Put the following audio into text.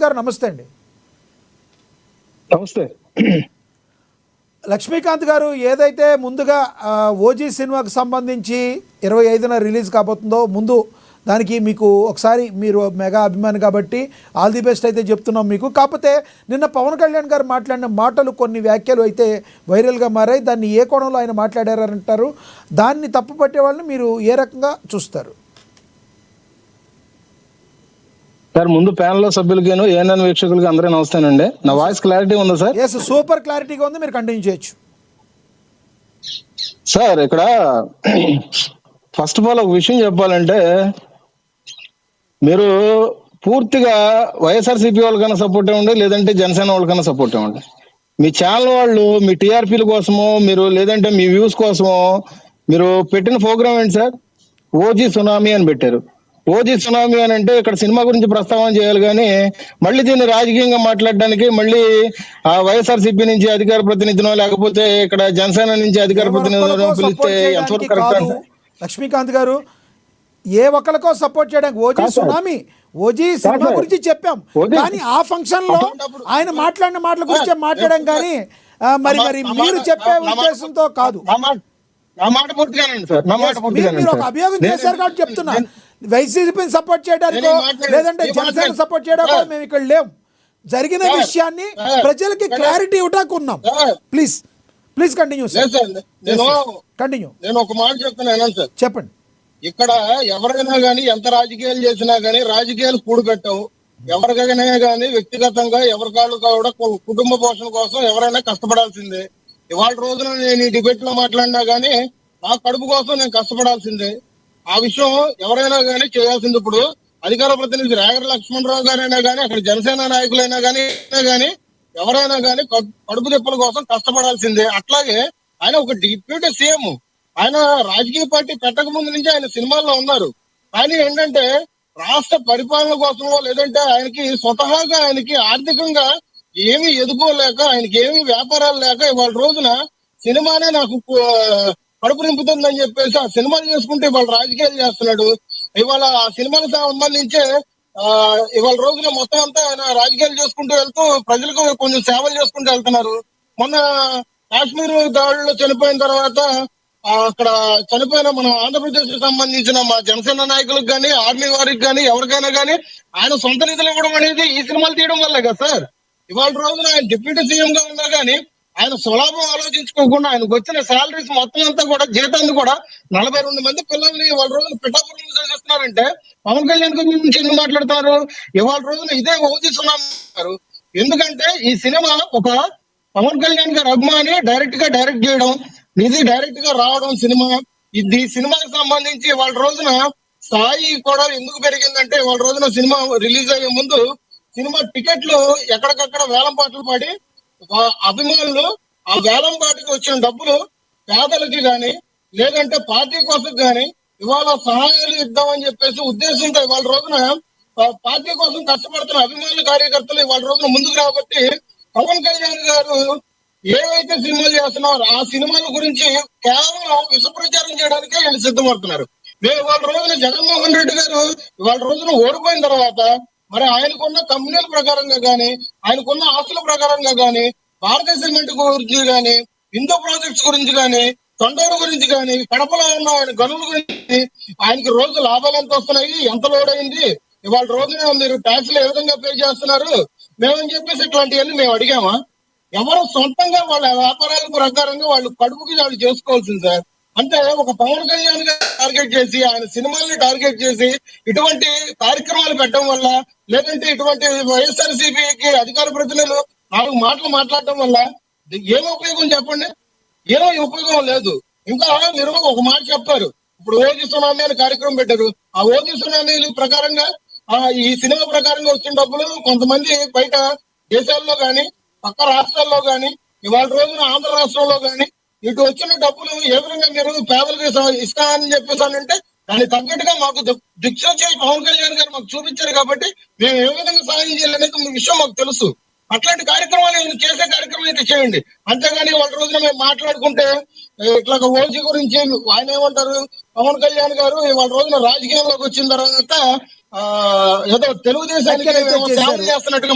గారు నమస్తే అండి. నమస్తే. లక్ష్మీకాంత్ గారు, ఏదైతే ముందుగా ఓజీ సినిమాకి సంబంధించి 25న రిలీజ్ కాబోతుందో, ముందు దానికి మీకు ఒకసారి, మీరు మెగా అభిమాని కాబట్టి ఆల్ ది బెస్ట్ అయితే చెప్తున్నాం మీకు. కాకపోతే నిన్న పవన్ కళ్యాణ్ గారు మాట్లాడిన మాటలు, కొన్ని వ్యాఖ్యలు అయితే వైరల్గా మారాయి. దాన్ని ఏ కోణంలో ఆయన మాట్లాడారంటారు? దాన్ని తప్పుపట్టే వాళ్ళని మీరు ఏ రకంగా చూస్తారు? సార్, ముందు ప్యానల్ సభ్యులకేను ఏఎన్ఎన్ వీక్షకులకి అందరూ నమస్తేనండి. నా వాయిస్ క్లారిటీ ఉందా సార్? ఎస్, సూపర్ క్లారిటీగా ఉంది, మీరు కంటిన్యూ చేయొచ్చు. సార్, ఇక్కడ ఫస్ట్ ఆఫ్ ఆల్ ఒక విషయం చెప్పాలంటే, మీరు పూర్తిగా వైఎస్ఆర్సీపీ వాళ్ళకన్నా సపోర్ట్ ఇవ్వండి, లేదంటే జనసేన వాళ్ళకన్నా సపోర్ట్ ఇవ్వండి. మీ ఛానల్ వాళ్ళు మీ టీఆర్పీల కోసమో, మీరు లేదంటే మీ వ్యూస్ కోసమో మీరు పెట్టిన ప్రోగ్రామ్ ఏంటి సార్? ఓజీ సునామీ అని పెట్టారు. ఓజీ సునామీ అని అంటే ఇక్కడ సినిమా గురించి ప్రస్తావన చేయాలి, కానీ మళ్ళీ దీన్ని రాజకీయంగా మాట్లాడడానికి మళ్ళీ ఆ వైఎస్ఆర్సీపీ నుంచి అధికార ప్రతినిధినో, లేకపోతే ఇక్కడ జనసేన నుంచి అధికార ప్రతినిధినో పిలిస్తే ఎంతవరకు కరెక్ట్? లక్ష్మీకాంత్ గారు, ఏ ఒక్కరికో సపోర్ట్ చేయడానికి ఓజీ సునామీ, ఓజీ సినిమా గురించి చెప్పాం, కానీ ఆ ఫంక్షన్ లో ఆయన మాట్లాడిన మాటల గురించి మాట్లాడాం, కానీ మరి మరి మీరు చెప్పే ఉద్దేశంతో కాదు. మీరు ఒక అభియోగం చేశారు కాబట్టి చెప్తున్నా, వైసీపీని సపోర్ట్ చేయడానికో లేదంటే జనసేన సపోర్ట్ చేయడానికో మేము ఇక్కడ లేవు. జరిగిన విషయాన్ని ప్రజలకి క్లారిటీ ఇవ్వడానికి ఉన్నాం. Please please continue sir. Continue. నేను ఒక మాట చెప్తున్నాను సార్, చెప్పండి. ఇక్కడ ఎవరైనా గానీ ఎంత రాజకీయాలు చేసినా గానీ రాజకీయాలు కూడు పెట్టవు. ఎవరికైనా గానీ వ్యక్తిగతంగా ఎవరికాళ్ళు కూడా కుటుంబ పోషణ కోసం ఎవరైనా కష్టపడాల్సిందే. ఇవాళ రోజున నేను ఈ డిబేట్ లో మాట్లాడినా గానీ నా కడుపు కోసం నేను కష్టపడాల్సిందే. ఆ విషయం ఎవరైనా గానీ చేయాల్సింది. ఇప్పుడు అధికార ప్రతినిధి రేగర లక్ష్మణరావు గారైనా గానీ, అక్కడ జనసేన నాయకులైనా గానీ ఎవరైనా గానీ కడుపు తిప్పల కోసం కష్టపడాల్సిందే. అట్లాగే ఆయన ఒక డిప్యూటీ సీఎం, ఆయన రాజకీయ పార్టీ పెట్టక ముందు నుంచి ఆయన సినిమాల్లో ఉన్నారు. కానీ ఏంటంటే రాష్ట్ర పరిపాలన కోసమో, లేదంటే ఆయనకి స్వతహాగా ఆయనకి ఆర్థికంగా ఏమీ ఎదుకోలేక, ఆయనకి ఏమీ వ్యాపారాలు లేక ఇవాళ రోజున సినిమానే నాకు కడుపు నింపుతుందని చెప్పేసి ఆ సినిమాలు చేసుకుంటే ఇవాళ రాజకీయాలు చేస్తున్నాడు. ఇవాళ ఆ సినిమాలకు సంబంధించే ఇవాళ రోజున మొత్తం అంతా ఆయన రాజకీయాలు చేసుకుంటూ వెళ్తూ ప్రజలకు కొంచెం సేవలు చేసుకుంటూ వెళ్తున్నారు. మొన్న కాశ్మీర్ దాడుల్లో చనిపోయిన తర్వాత అక్కడ చనిపోయిన మన ఆంధ్రప్రదేశ్ కు సంబంధించిన మా జనసేన నాయకులకు గానీ, ఆర్మీ వారికి గానీ, ఎవరికైనా గానీ ఆయన సొంత నిధులు ఇవ్వడం అనేది ఈ సినిమాలు తీయడం వల్లే కదా సార్. ఇవాళ రోజున ఆయన డిప్యూటీ సీఎం గా ఉన్నా గానీ ఆయన స్వలాభం ఆలోచించుకోకుండా ఆయనకు వచ్చిన శాలరీస్ మొత్తం అంతా కూడా, జీతాన్ని కూడా 42 మంది పిల్లల్ని ఇవాళ రోజున పిఠాపురం చేస్తున్నారంటే పవన్ కళ్యాణ్ గురించి ఎందుకు మాట్లాడతారు? ఇవాళ రోజున ఇదే ఓజీ సునామీ. ఎందుకంటే ఈ సినిమా ఒక పవన్ కళ్యాణ్ గారు అభిమాని డైరెక్ట్ చేయడం, నిధి డైరెక్ట్ గా రావడం, ఈ సినిమాకి సంబంధించి వాళ్ళ రోజున స్థాయి కూడా ఎందుకు పెరిగిందంటే, వాళ్ళ రోజున సినిమా రిలీజ్ అయ్యే ముందు సినిమా టికెట్లు ఎక్కడికక్కడ వేలం పాటలు పాడి అభిమానులు ఆ వేలం పాటకి వచ్చిన డబ్బులు పేదలకి గాని, లేదంటే పార్టీ కోసం గాని ఇవాళ సహాయాలు ఇద్దామని చెప్పేసి ఉద్దేశంతో ఇవాళ రోజున పార్టీ కోసం కష్టపడుతున్న అభిమానులు, కార్యకర్తలు ఇవాళ రోజున ముందుకు రాబట్టి పవన్ కళ్యాణ్ గారు ఏవైతే సినిమాలు చేస్తున్నారో ఆ సినిమాల గురించి కేవలం విషప్రచారం చేయడానికే వీళ్ళు సిద్ధపడుతున్నారు. మేము ఇవాళ రోజున జగన్మోహన్ రెడ్డి గారు ఇవాళ రోజున ఓడిపోయిన తర్వాత మరి ఆయనకున్న కంపెనీల ప్రకారంగా గానీ, ఆయనకున్న ఆస్తుల ప్రకారంగా గానీ, భారతీయ సిమెంట్ గురించి గానీ, హిందూ ప్రాజెక్ట్స్ గురించి గానీ, తొండూరు గురించి గానీ, కడపలో ఉన్న ఆయన గనుల గురించి ఆయనకి రోజు లాభాలు ఎంత వస్తున్నాయి, ఎంత లోడ్ అయింది, ఇవాళ రోజున మీరు ట్యాక్స్లు ఏ విధంగా పే చేస్తున్నారు మేమని చెప్పేసి ఇట్లాంటివన్నీ మేము అడిగామా? ఎవరు సొంతంగా వాళ్ళ వ్యాపారాల ప్రకారంగా వాళ్ళు కడుపుకి వాళ్ళు చేసుకోవాల్సింది సార్. అంటే ఒక పవన్ కళ్యాణ్ గారు టార్గెట్ చేసి, ఆయన సినిమాల్ని టార్గెట్ చేసి ఇటువంటి కార్యక్రమాలు పెట్టడం వల్ల, లేదంటే ఇటువంటి వైఎస్ఆర్సీపీకి అధికార ప్రతినిధులు 4 మాటలు మాట్లాడటం వల్ల ఏం ఉపయోగం చెప్పండి? ఏమో ఉపయోగం లేదు. ఇంకా మీరు ఒక మాట చెప్పారు, ఇప్పుడు ఓజీ సునామీ అని కార్యక్రమం పెట్టారు. ఆ ఓజీ సునామీల ప్రకారంగా ఈ సినిమా ప్రకారంగా వచ్చిన డబ్బులు కొంతమంది బయట దేశాల్లో గాని, పక్క రాష్ట్రాల్లో గాని, ఇవాళ రోజున ఆంధ్ర రాష్ట్రంలో గాని ఇటు వచ్చిన డబ్బులు ఏ విధంగా మీరు పేదలకు ఇస్తా అని చెప్పేసానంటే దానికి తగ్గట్టుగా మాకు దిక్సూచి పవన్ కళ్యాణ్ గారు మాకు చూపించారు కాబట్టి మేము ఏ విధంగా సాయం చేయాలనేది విషయం మాకు తెలుసు. అట్లాంటి కార్యక్రమాలు చేసే కార్యక్రమం అయితే చేయండి. అంతేగాని వాళ్ళ రోజున మేము మాట్లాడుకుంటే ఇట్లా ఓజీ గురించి ఆయన ఏమంటారు, పవన్ కళ్యాణ్ గారు వాళ్ళ రోజున రాజకీయాల్లోకి వచ్చిన తర్వాత ఏదో తెలుగుదేశానికి సేవ చేస్తున్నట్టుగా